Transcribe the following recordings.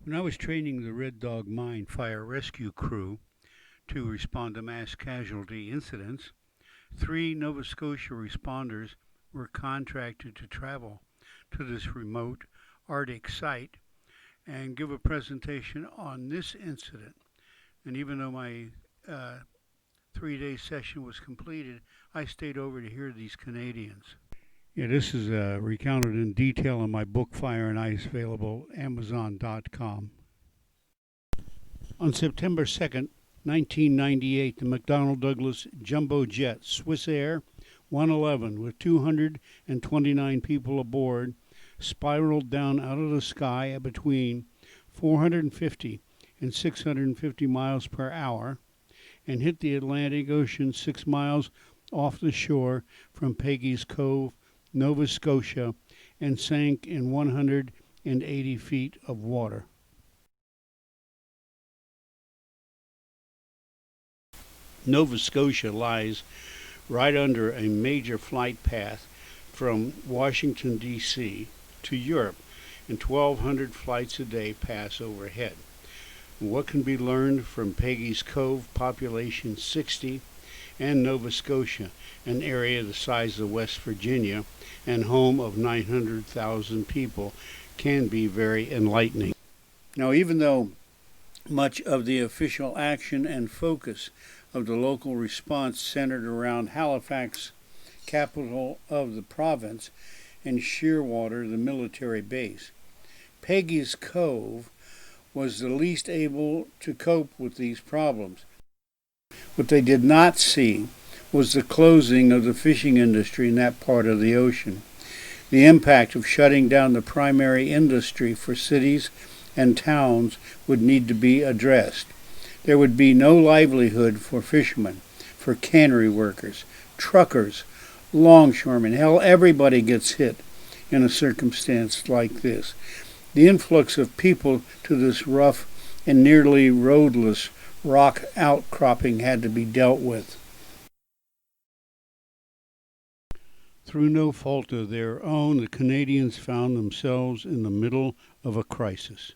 When I was training the Red Dog Mine fire rescue crew to respond to mass casualty incidents, three Nova Scotia responders were contracted to travel to this remote Arctic site and give a presentation on this incident. And even though my 3 day session was completed, I stayed over to hear these Canadians. Yeah, this is recounted in detail in my book Fire and Ice, available at Amazon.com. On September 2nd, 1998, the McDonnell Douglas jumbo jet SwissAir 111 with 229 people aboard spiraled down out of the sky at between 450 and 650 miles per hour and hit the Atlantic Ocean 6 miles off the shore from Peggy's Cove, Nova Scotia, and sank in 180 feet of water. Nova Scotia lies right under a major flight path from Washington, D.C. to Europe, and 1,200 flights a day pass overhead. What can be learned from Peggy's Cove, population 60, and Nova Scotia, an area the size of West Virginia and home of 900,000 people, can be very enlightening. Now, even though much of the official action and focus of the local response centered around Halifax, capital of the province, and Shearwater, the military base, Peggy's Cove was the least able to cope with these problems. What they did not see was the closing of the fishing industry in that part of the ocean. The impact of shutting down the primary industry for cities and towns would need to be addressed. There would be no livelihood for fishermen, for cannery workers, truckers, longshoremen. Hell, everybody gets hit in a circumstance like this. The influx of people to this rough and nearly roadless rock outcropping had to be dealt with. Through no fault of their own, the Canadians found themselves in the middle of a crisis.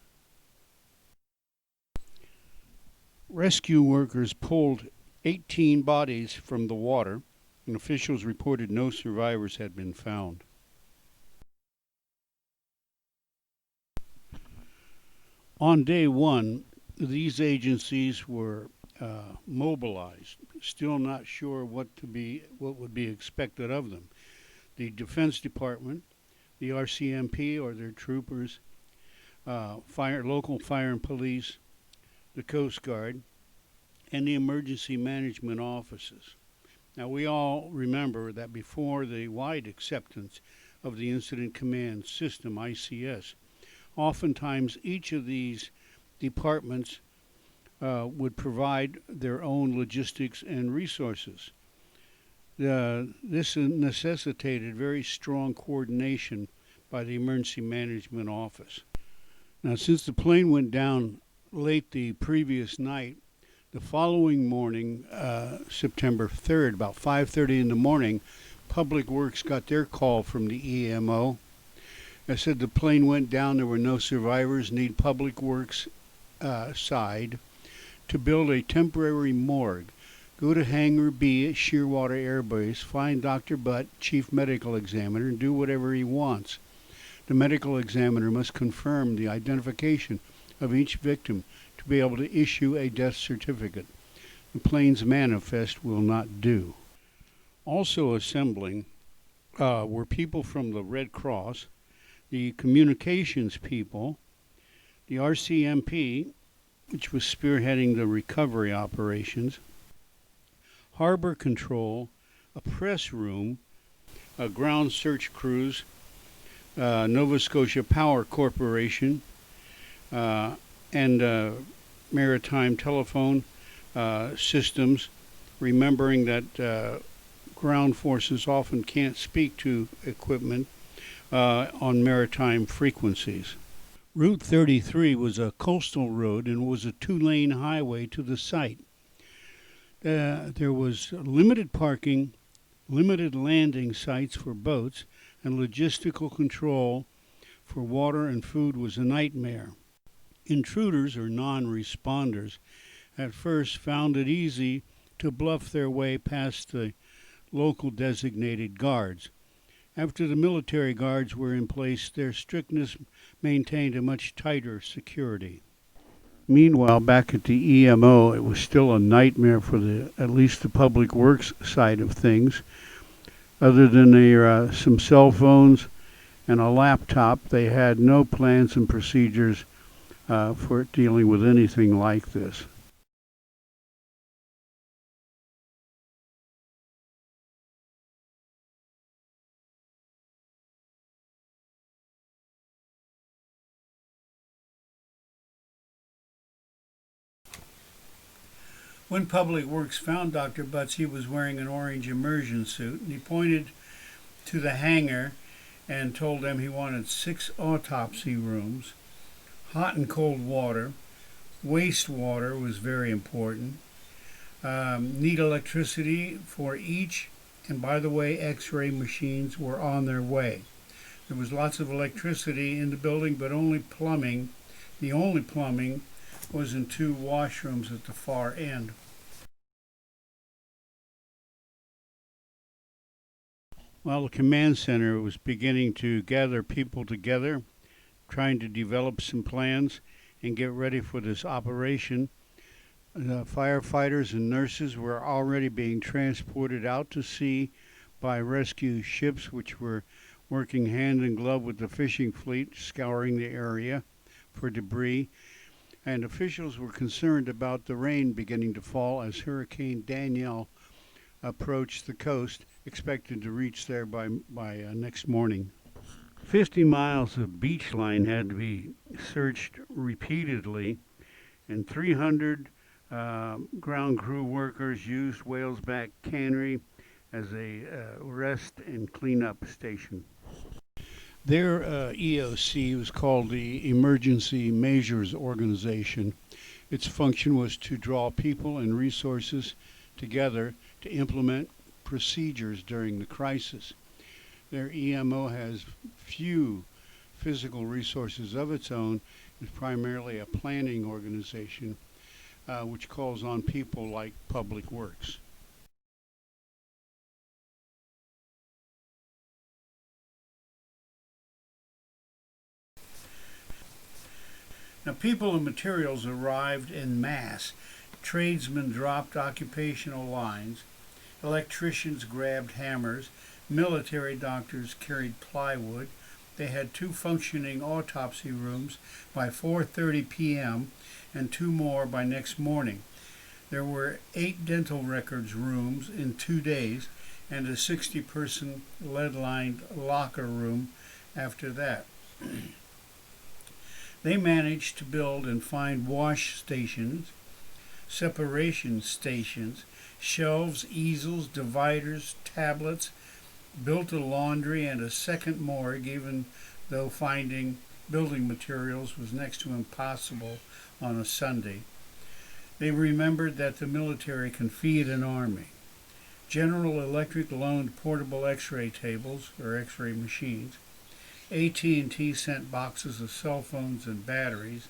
Rescue workers pulled 18 bodies from the water, and officials reported no survivors had been found. On day one, these agencies were mobilized, still not sure what would be expected of them. The Defense Department, the RCMP or their troopers, local fire and police, the Coast Guard, and the emergency management offices. Now, we all remember that before the wide acceptance of the Incident Command System, ICS, oftentimes each of these departments would provide their own logistics and resources. This necessitated very strong coordination by the Emergency Management Office. Now, since the plane went down late the previous night, the following morning, September 3rd, about 5:30 in the morning, Public Works got their call from the EMO. They said the plane went down, there were no survivors, need Public Works side to build a temporary morgue. Go to Hangar B at Shearwater Air Base, find Dr. Butt, Chief Medical Examiner, and do whatever he wants. The medical examiner must confirm the identification of each victim to be able to issue a death certificate. The plane's manifest will not do. Also assembling were people from the Red Cross, the communications people, the RCMP, which was spearheading the recovery operations, harbor control, a press room, ground search crews, Nova Scotia Power Corporation, and maritime telephone systems, remembering that ground forces often can't speak to equipment on maritime frequencies. Route 33 was a coastal road and was a 2-lane highway to the site. There was limited parking, limited landing sites for boats, and logistical control for water and food was a nightmare. Intruders or non-responders at first found it easy to bluff their way past the local designated guards. After the military guards were in place, their strictness maintained a much tighter security. Meanwhile, back at the EMO, it was still a nightmare for at least the public works side of things. Other than some cell phones and a laptop, they had no plans and procedures for dealing with anything like this. When Public Works found Dr. Butts, he was wearing an orange immersion suit, and he pointed to the hangar and told them he wanted 6 autopsy rooms, hot and cold water, wastewater was very important, need electricity for each, and by the way, x-ray machines were on their way. There was lots of electricity in the building, but the only plumbing was in 2 washrooms at the far end. While the command center was beginning to gather people together, trying to develop some plans and get ready for this operation, firefighters and nurses were already being transported out to sea by rescue ships, which were working hand in glove with the fishing fleet, scouring the area for debris. And officials were concerned about the rain beginning to fall as Hurricane Danielle approached the coast, expected to reach there by next morning. 50 miles of beach line had to be searched repeatedly, and 300 ground crew workers used Whalesback Cannery as a rest and cleanup station. Their EOC was called the Emergency Measures Organization. Its function was to draw people and resources together to implement procedures during the crisis. Their EMO has few physical resources of its own. It's primarily a planning organization which calls on people like Public Works. Now, people and materials arrived en masse. Tradesmen dropped occupational lines. Electricians grabbed hammers. Military doctors carried plywood. They had 2 functioning autopsy rooms by 4:30 p.m. and 2 more by next morning. There were 8 dental records rooms in 2 days and a 60-person lead-lined locker room after that. They managed to build and find wash stations, separation stations, shelves, easels, dividers, tablets, built a laundry and a second morgue, even though finding building materials was next to impossible on a Sunday. They remembered that the military can feed an army. General Electric loaned portable x-ray tables, or x-ray machines. AT&T sent boxes of cell phones and batteries,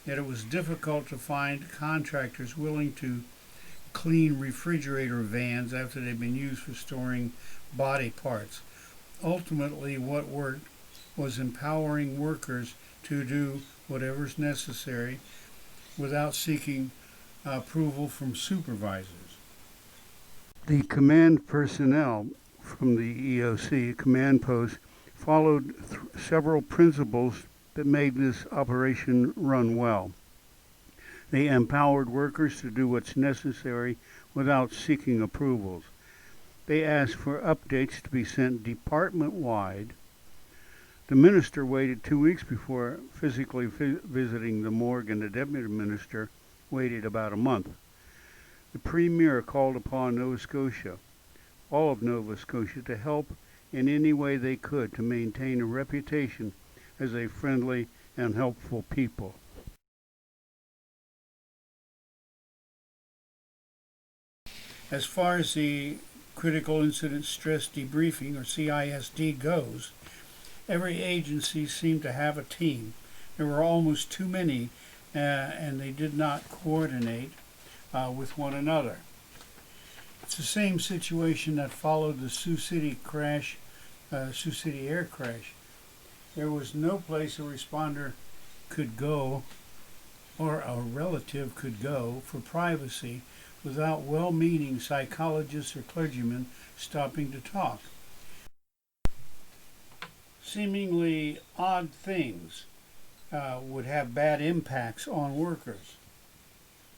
yet it was difficult to find contractors willing to clean refrigerator vans after they'd been used for storing body parts. Ultimately, what worked was empowering workers to do whatever's necessary without seeking approval from supervisors. The command personnel from the EOC command post followed several principles that made this operation run well. They empowered workers to do what's necessary without seeking approvals. They asked for updates to be sent department-wide. The minister waited 2 weeks before physically visiting the morgue, and the deputy minister waited about a month. The premier called upon all of Nova Scotia, to help in any way they could to maintain a reputation as a friendly and helpful people. As far as the Critical Incident Stress Debriefing, or CISD, goes, every agency seemed to have a team. There were almost too many, and they did not coordinate with one another. It's the same situation that followed the Sioux City Air crash. There was no place a responder could go or a relative could go for privacy without well-meaning psychologists or clergymen stopping to talk. Seemingly odd things would have bad impacts on workers.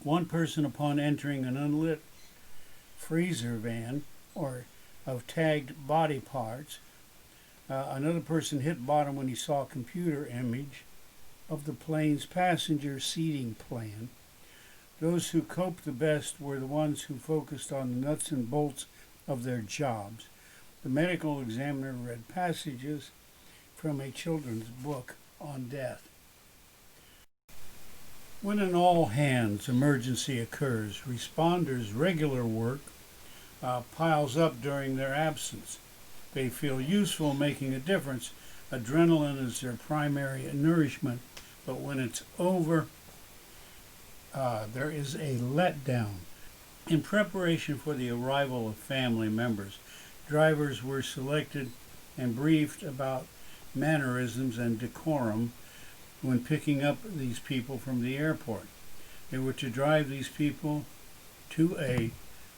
One person, upon entering an unlit freezer van or of tagged body parts, another person hit bottom when he saw a computer image of the plane's passenger seating plan. Those who coped the best were the ones who focused on the nuts and bolts of their jobs. The medical examiner read passages from a children's book on death. When an all-hands emergency occurs, responders' regular work piles up during their absence. They feel useful, making a difference. Adrenaline is their primary nourishment, but when it's over, there is a letdown. In preparation for the arrival of family members, drivers were selected and briefed about mannerisms and decorum when picking up these people from the airport. They were to drive these people to a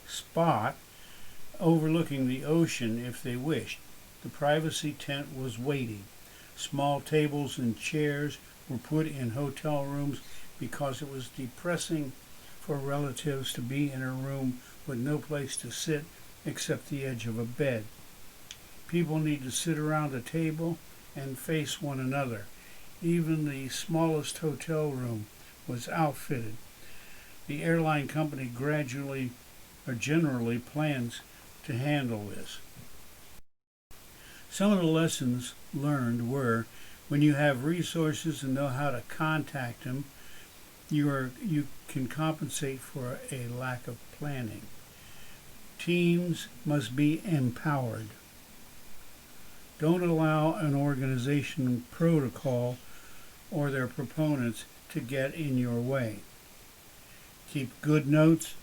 spot overlooking the ocean if they wished. The privacy tent was waiting. Small tables and chairs were put in hotel rooms because it was depressing for relatives to be in a room with no place to sit except the edge of a bed. People need to sit around a table and face one another. Even the smallest hotel room was outfitted. The airline company generally plans to handle this. Some of the lessons learned were, when you have resources and know how to contact them, you can compensate for a lack of planning. Teams must be empowered. Don't allow an organization protocol or their proponents to get in your way. Keep good notes.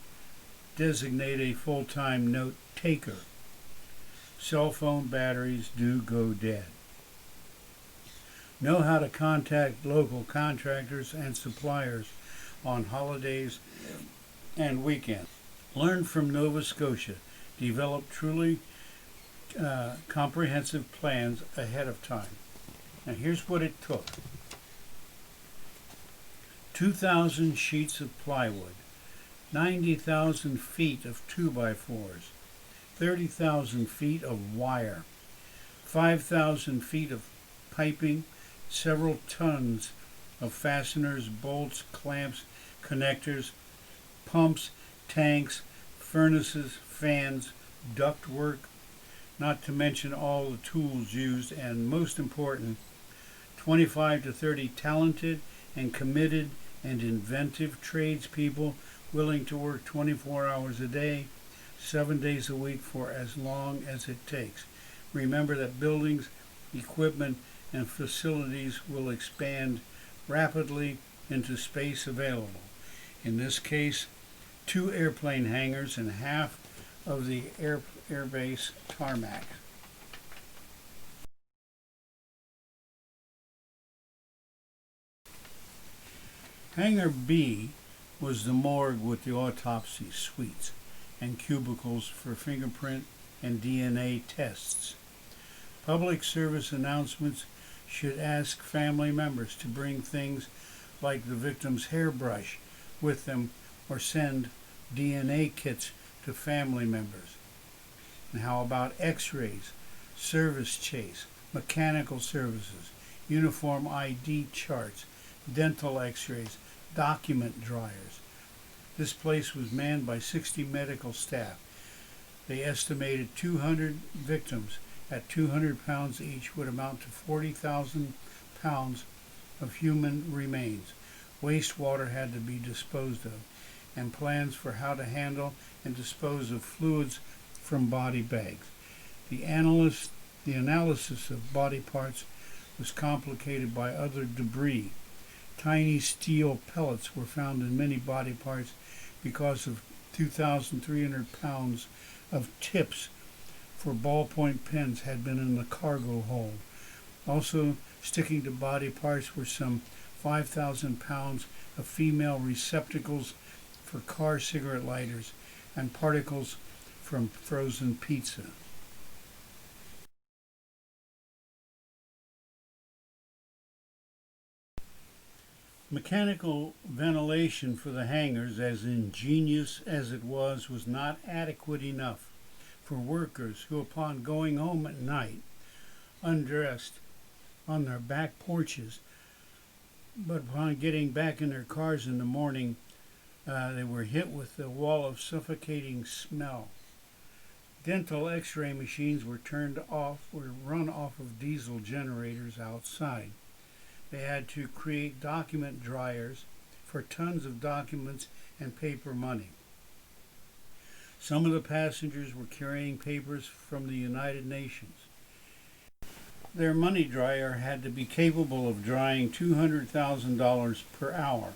Designate a full-time note taker. Cell phone batteries do go dead. Know how to contact local contractors and suppliers on holidays and weekends. Learn from Nova Scotia. Develop truly comprehensive plans ahead of time. Now here's what it took. 2,000 sheets of plywood, 90,000 feet of 2x4s, 30,000 feet of wire, 5,000 feet of piping, several tons of fasteners, bolts, clamps, connectors, pumps, tanks, furnaces, fans, ductwork, not to mention all the tools used, and most important, 25 to 30 talented and committed and inventive tradespeople willing to work 24 hours a day, 7 days a week for as long as it takes. Remember that buildings, equipment, and facilities will expand rapidly into space available. In this case, 2 airplane hangars and half of the airbase tarmac. Hangar B was the morgue with the autopsy suites and cubicles for fingerprint and DNA tests. Public service announcements should ask family members to bring things like the victim's hairbrush with them or send DNA kits to family members. And how about x-rays, service chase, mechanical services, uniform ID charts, dental x-rays, document dryers. This place was manned by 60 medical staff. They estimated 200 victims at 200 pounds each would amount to 40,000 pounds of human remains. Wastewater had to be disposed of, and plans for how to handle and dispose of fluids from body bags. The analysis of body parts was complicated by other debris. Tiny steel pellets were found in many body parts because of 2,300 pounds of tips for ballpoint pens had been in the cargo hold. Also sticking to body parts were some 5,000 pounds of female receptacles for car cigarette lighters and particles from frozen pizza. Mechanical ventilation for the hangars, as ingenious as it was not adequate enough for workers who, upon going home at night, undressed on their back porches, but upon getting back in their cars in the morning, they were hit with a wall of suffocating smell. Dental x-ray machines were run off of diesel generators outside. They had to create document dryers for tons of documents and paper money. Some of the passengers were carrying papers from the United Nations. Their money dryer had to be capable of drying $200,000 per hour.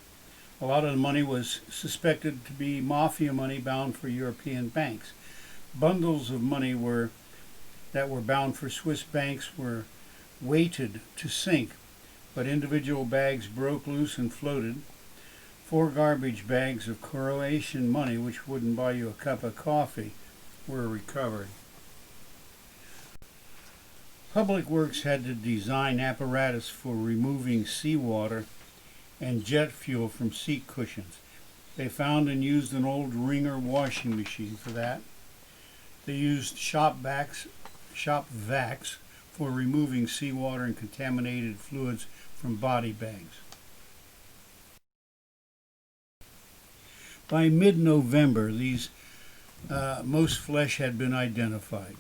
A lot of the money was suspected to be mafia money bound for European banks. Bundles of money that were bound for Swiss banks were weighted to sink, but individual bags broke loose and floated. 4 garbage bags of Croatian money, which wouldn't buy you a cup of coffee, were recovered. Public Works had to design apparatus for removing seawater and jet fuel from seat cushions. They found and used an old Ringer washing machine for that. They used shop vacs for removing seawater and contaminated fluids from body bags. By mid-November, most flesh had been identified.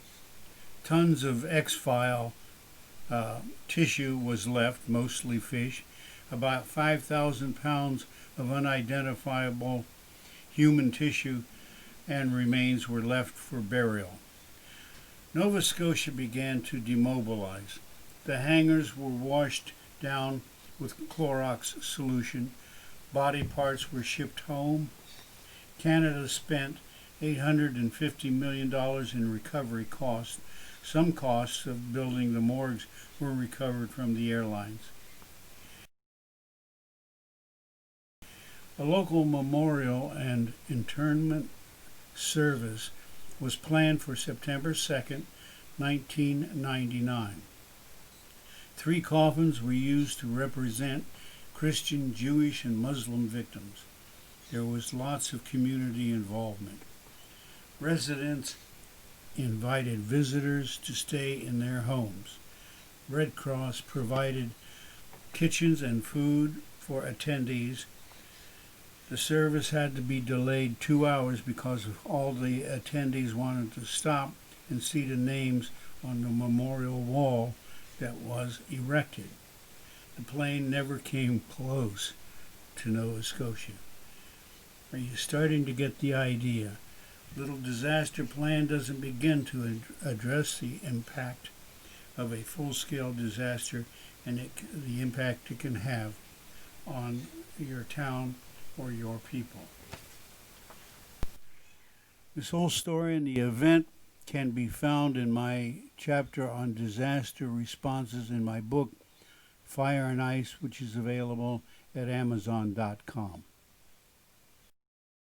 Tons of X-file tissue was left, mostly fish. About 5,000 pounds of unidentifiable human tissue and remains were left for burial. Nova Scotia began to demobilize. The hangars were washed down with Clorox solution. Body parts were shipped home. Canada spent $850 million in recovery costs. Some costs of building the morgues were recovered from the airlines. A local memorial and internment service was planned for September 2nd, 1999. 3 coffins were used to represent Christian, Jewish, and Muslim victims. There was lots of community involvement. Residents invited visitors to stay in their homes. Red Cross provided kitchens and food for attendees. The service had to be delayed 2 hours because of all the attendees wanted to stop and see the names on the memorial wall that was erected. The plane never came close to Nova Scotia. Are you starting to get the idea? Little disaster plan doesn't begin to address the impact of a full-scale disaster and the impact it can have on your town or your people. This whole story and the event can be found in my chapter on disaster responses in my book, Fire and Ice, which is available at Amazon.com.